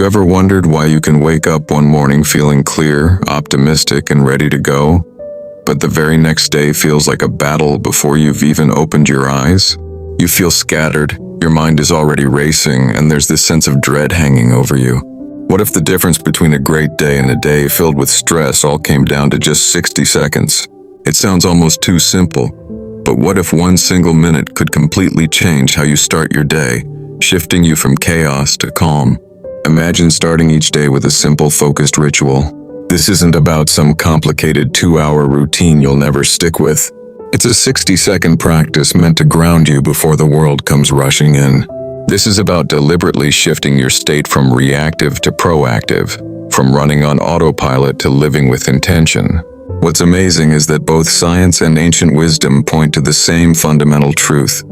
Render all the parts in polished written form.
ever wondered why you can wake up one morning feeling clear, optimistic, and ready to go, but the very next day feels like a battle before you've even opened your eyes? You feel scattered, your mind is already racing, and there's this sense of dread hanging over you. What if the difference between a great day and a day filled with stress all came down to just 60 seconds? It sounds almost too simple, but what if one single minute could completely change how you start your day, shifting you from chaos to calm? Imagine starting each day with a simple, focused ritual. This isn't about some complicated 2-hour routine you'll never stick with. It's a 60-second practice meant to ground you before the world comes rushing in. This is about deliberately shifting your state from reactive to proactive, from running on autopilot to living with intention. What's amazing is that both science and ancient wisdom point to the same fundamental truth.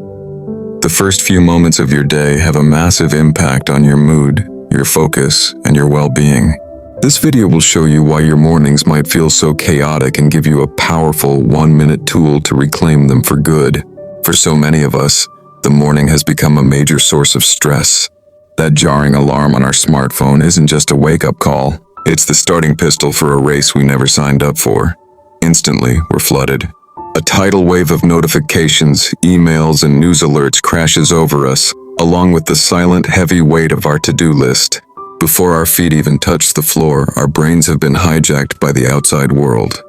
The first few moments of your day have a massive impact on your mood, your focus, and your well-being. This video will show you why your mornings might feel so chaotic and give you a powerful 1-minute tool to reclaim them for good. For so many of us, the morning has become a major source of stress. That jarring alarm on our smartphone isn't just a wake-up call. It's the starting pistol for a race we never signed up for. Instantly, we're flooded. A tidal wave of notifications, emails, and news alerts crashes over us, along with the silent, heavy weight of our to-do list. Before our feet even touch the floor, our brains have been hijacked by the outside world.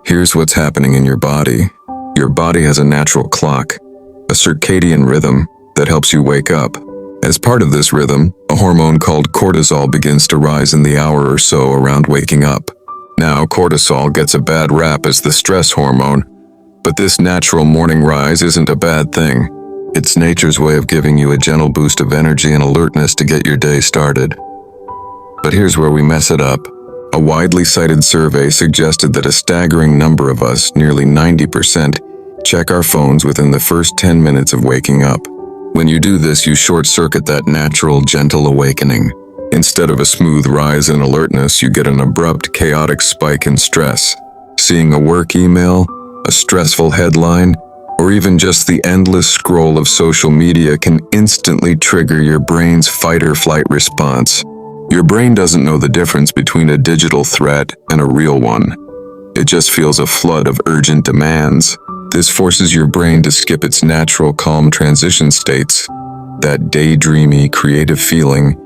Here's what's happening in your body. Your body has a natural clock, a circadian rhythm that helps you wake up. As part of this rhythm, a hormone called cortisol begins to rise in the hour or so around waking up. Now, cortisol gets a bad rap as the stress hormone, but this natural morning rise isn't a bad thing. It's nature's way of giving you a gentle boost of energy and alertness to get your day started. But here's where we mess it up. A widely cited survey suggested that a staggering number of us, nearly 90%, check our phones within the first 10 minutes of waking up. When you do this, you short-circuit that natural, gentle awakening. Instead of a smooth rise in alertness, you get an abrupt, chaotic spike in stress. Seeing a work email, a stressful headline, or even just the endless scroll of social media can instantly trigger your brain's fight-or-flight response. Your brain doesn't know the difference between a digital threat and a real one. It just feels a flood of urgent demands. This forces your brain to skip its natural calm transition states, that daydreamy, creative feeling,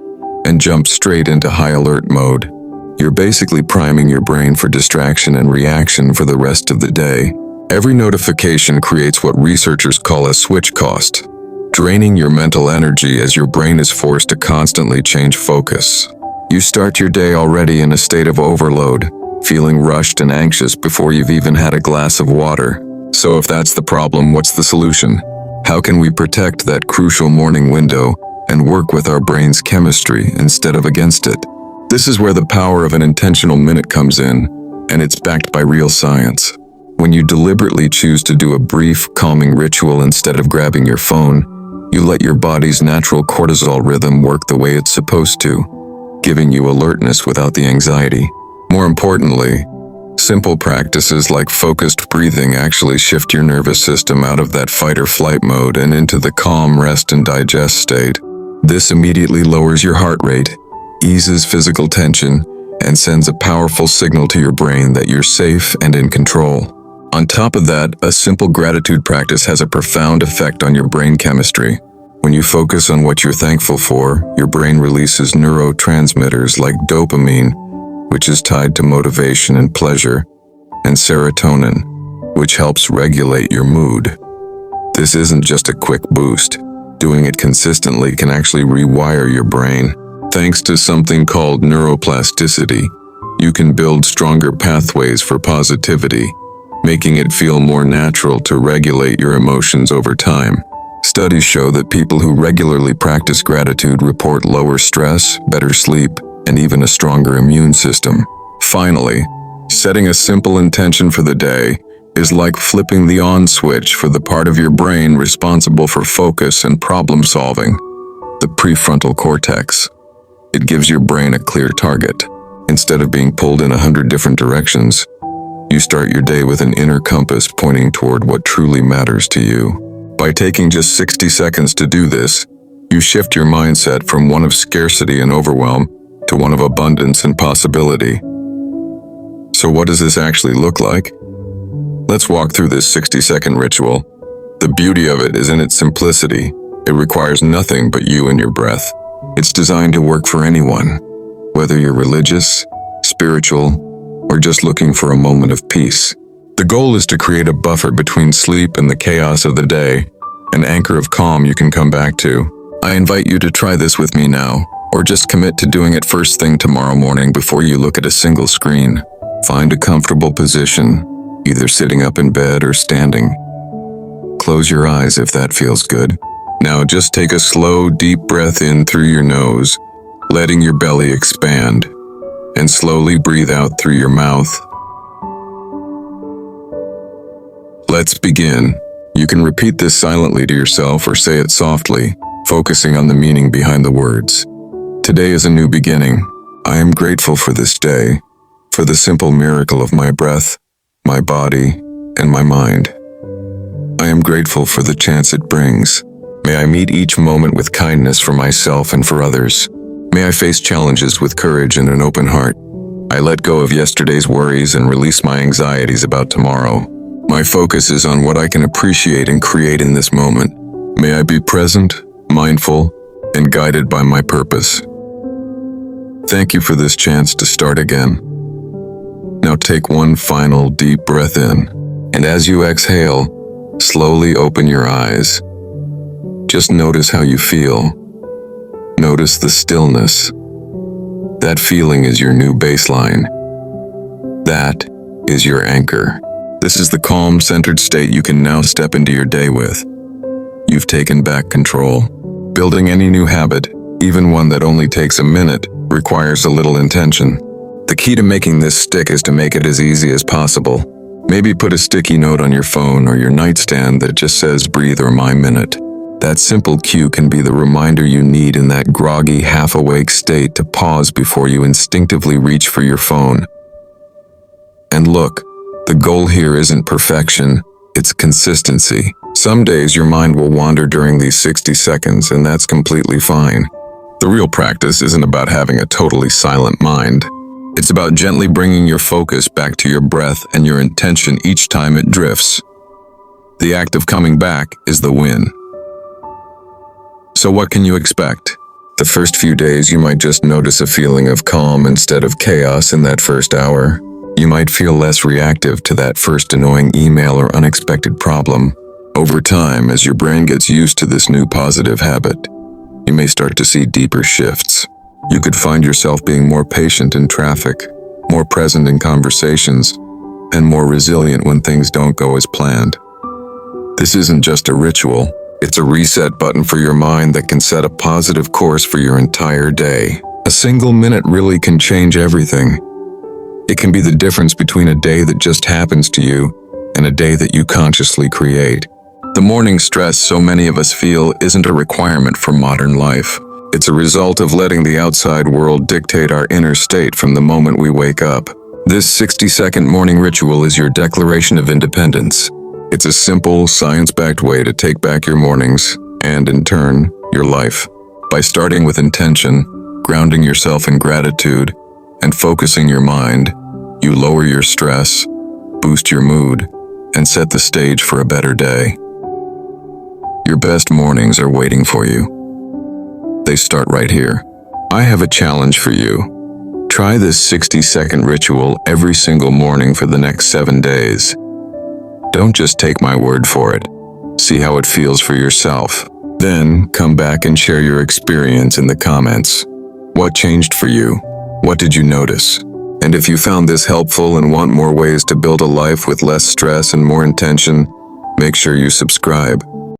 and jump straight into high alert mode. You're basically priming your brain for distraction and reaction for the rest of the day. Every notification creates what researchers call a switch cost, draining your mental energy as your brain is forced to constantly change focus. You start your day already in a state of overload, feeling rushed and anxious before you've even had a glass of water. So if that's the problem, what's the solution? How can we protect that crucial morning window and work with our brain's chemistry instead of against it? This is where the power of an intentional minute comes in, and it's backed by real science. When you deliberately choose to do a brief, calming ritual instead of grabbing your phone, you let your body's natural cortisol rhythm work the way it's supposed to, giving you alertness without the anxiety. More importantly, simple practices like focused breathing actually shift your nervous system out of that fight-or-flight mode and into the calm rest and digest state. This immediately lowers your heart rate, eases physical tension, and sends a powerful signal to your brain that you're safe and in control. On top of that, a simple gratitude practice has a profound effect on your brain chemistry. When you focus on what you're thankful for, your brain releases neurotransmitters like dopamine, which is tied to motivation and pleasure, and serotonin, which helps regulate your mood. This isn't just a quick boost. Doing it consistently can actually rewire your brain. Thanks to something called neuroplasticity, you can build stronger pathways for positivity, making it feel more natural to regulate your emotions over time. Studies show that people who regularly practice gratitude report lower stress, better sleep, and even a stronger immune system. Finally, setting a simple intention for the day is like flipping the on switch for the part of your brain responsible for focus and problem solving, the prefrontal cortex. It gives your brain a clear target. Instead of being pulled in 100 different directions, you start your day with an inner compass pointing toward what truly matters to you. By taking just 60 seconds to do this, You shift your mindset from one of scarcity and overwhelm to one of abundance and possibility. So what does this actually look like? Let's walk through this 60-second ritual. The beauty of it is in its simplicity. It requires nothing but you and your breath. It's designed to work for anyone, whether you're religious, spiritual, or just looking for a moment of peace. The goal is to create a buffer between sleep and the chaos of the day, an anchor of calm you can come back to. I invite you to try this with me now, or just commit to doing it first thing tomorrow morning before you look at a single screen. Find a comfortable position, either sitting up in bed or standing. Close your eyes if that feels good. Now just take a slow, deep breath in through your nose, letting your belly expand, and slowly breathe out through your mouth. Let's begin. You can repeat this silently to yourself or say it softly, focusing on the meaning behind the words. Today is a new beginning. I am grateful for this day, for the simple miracle of my breath, my body, and my mind. I am grateful for the chance it brings. May I meet each moment with kindness for myself and for others. May I face challenges with courage and an open heart. I let go of yesterday's worries and release my anxieties about tomorrow. My focus is on what I can appreciate and create in this moment. May I be present, mindful, and guided by my purpose. Thank you for this chance to start again. Now take one final deep breath in, and as you exhale, slowly open your eyes. Just notice how you feel. Notice the stillness. That feeling is your new baseline. That is your anchor. This is the calm, centered state you can now step into your day with. You've taken back control. Building any new habit, even one that only takes a minute, requires a little intention. The key to making this stick is to make it as easy as possible. Maybe put a sticky note on your phone or your nightstand that just says "breathe" or "my minute." That simple cue can be the reminder you need in that groggy, half-awake state to pause before you instinctively reach for your phone. And look, the goal here isn't perfection, it's consistency. Some days your mind will wander during these 60 seconds, and that's completely fine. The real practice isn't about having a totally silent mind. It's about gently bringing your focus back to your breath and your intention each time it drifts. The act of coming back is the win. So what can you expect? The first few days you might just notice a feeling of calm instead of chaos in that first hour. You might feel less reactive to that first annoying email or unexpected problem. Over time, as your brain gets used to this new positive habit, you may start to see deeper shifts. You could find yourself being more patient in traffic, more present in conversations, and more resilient when things don't go as planned. This isn't just a ritual. It's a reset button for your mind that can set a positive course for your entire day. A single minute really can change everything. It can be the difference between a day that just happens to you and a day that you consciously create. The morning stress so many of us feel isn't a requirement for modern life. It's a result of letting the outside world dictate our inner state from the moment we wake up. This 60-second morning ritual is your declaration of independence. It's a simple, science-backed way to take back your mornings and, in turn, your life. By starting with intention, grounding yourself in gratitude, and focusing your mind, you lower your stress, boost your mood, and set the stage for a better day. Your best mornings are waiting for you. They start right here. I have a challenge for you. Try this 60-second ritual every single morning for the next 7 days. Don't just take my word for it. See how it feels for yourself. Then, come back and share your experience in the comments. What changed for you? What did you notice? And if you found this helpful and want more ways to build a life with less stress and more intention, make sure you subscribe.